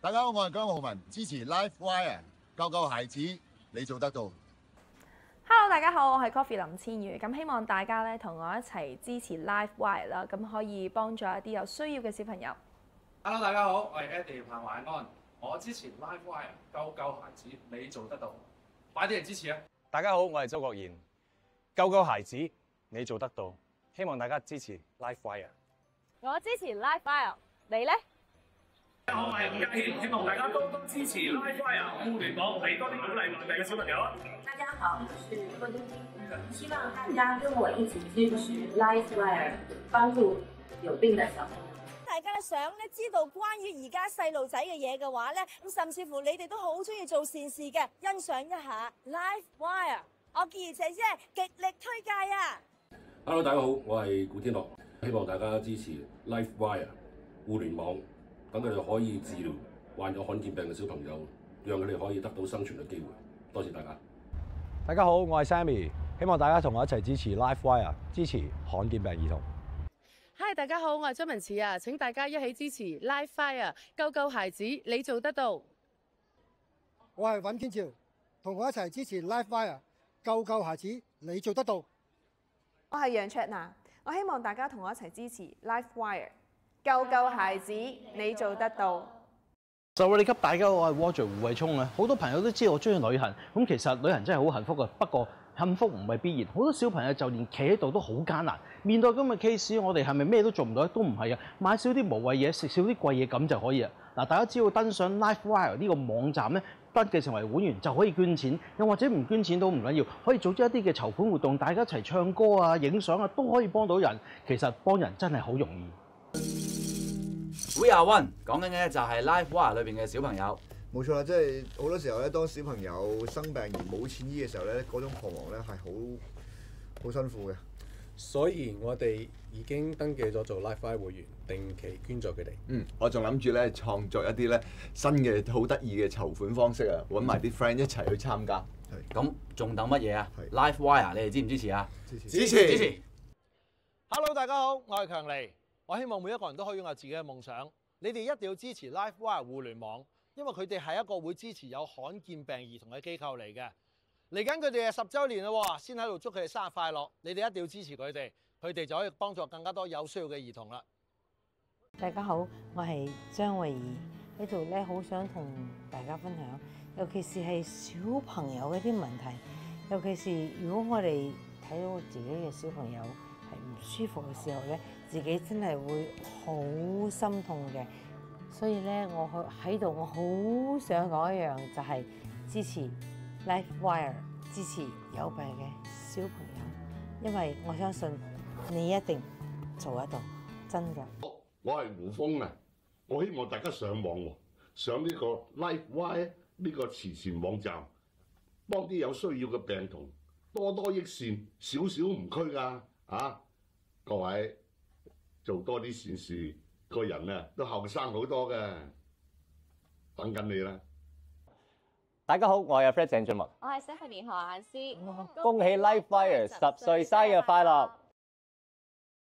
大家好，我係姜浩文，支持 LifeWire， 救救孩子，你做得到。Hello， 大家好，我係 Coffee 林千羽，咁希望大家咧同我一齊支持 LifeWire 啦，咁可以幫助一啲有需要嘅小朋友。Hello， 大家好，我係 Eddie 彭懷安，我支持 LifeWire， 救救孩子，你做得到，快啲嚟支持啊！大家好，我係周國賢，救救孩子，你做得到，希望大家支持 LifeWire。我支持 LifeWire， 你咧？大家好，我係吳家謙，希望大家多多支持 LifeWire 互聯網，俾多啲鼓勵內地嘅小朋友啊！大家好，我是郭晶晶，希望大家跟我一起支持 LifeWire， 幫助有病的小朋友。大家想咧知道關於而家細路仔嘅嘢嘅話咧，咁甚至乎你哋都好中意做善事嘅，欣賞一下 LifeWire， 我建議姐姐極力推介啊 ！Hello， 大家好，我係古天樂，希望大家支持 LifeWire 互聯網。等佢哋可以治療患有罕見病嘅小朋友，讓佢哋可以得到生存嘅機會。多謝大家。大家好，我係 Sammy， 希望大家同我一齊支持 LifeWire， 支持罕見病兒童。Hi， 大家好，我係張文慈啊！請大家一起支持 LifeWire， 救救孩子，你做得到。我係尹天朝，同我一齊支持 LifeWire， 救救孩子，你做得到。我係楊卓娜，我希望大家同我一齊支持 LifeWire。救救孩子，你做得到。就你給大家，我係 Roger 胡慧聰啊！好多朋友都知道我中意旅行，咁其實旅行真係好幸福啊。不過幸福唔係必然，好多小朋友就連企喺度都好艱難。面對咁嘅 case， 我哋係咪咩都做唔到咧？都唔係啊！買少啲無謂嘢，食少啲貴嘢咁就可以啊！嗱，大家只要登上 LifeWire 呢個網站咧，登記成為會員就可以捐錢，又或者唔捐錢都唔緊要，可以組織一啲嘅籌款活動，大家一齊唱歌啊、影相啊，都可以幫到人。其實幫人真係好容易。We are one 講緊嘅咧就係 LifeWire 裏邊嘅小朋友，冇錯啦，即係好多時候咧，當小朋友生病而冇錢醫嘅時候咧，嗰種彷徨咧係好辛苦嘅。所以我哋已經登記咗做 LifeWire 會員，定期捐助佢哋。我仲諗住咧創作一啲咧新嘅好得意嘅籌款方式啊，揾埋啲 friend 一齊去參加。咁仲等乜嘢啊 ？LifeWire 你哋支唔支持啊？支持。Hello， 大家好，我係強尼。我希望每一個人都可以擁有自己嘅夢想。你哋一定要支持 LifeWire 互聯網，因為佢哋係一個會支持有罕見病兒童嘅機構嚟嘅。嚟緊佢哋嘅10週年啦喎，先喺度祝佢哋生日快樂。你哋一定要支持佢哋，佢哋就可以幫助更加多有需要嘅兒童啦。大家好，我係張慧儀，喺度咧，好想同大家分享，尤其是係小朋友嘅啲問題，尤其是如果我哋睇到自己嘅小朋友係唔舒服嘅時候咧，自己真係會好心痛嘅。所以咧，我喺度，我好想講一樣，就係支持 LifeWire， 支持有病嘅小朋友，因為我相信你一定做得到，真㗎。我係胡峰啊！我希望大家上網喎，上呢個 LifeWire 呢個慈善網站，幫啲有需要嘅病童多多益善，少少唔拘㗎啊！各位做多啲善事，個人啊都後生好多嘅，等緊你啦！大家好，我係 Fred 鄭俊文，我係 Stephanie 何雁詩，恭喜 LifeWire 10歲生日快樂！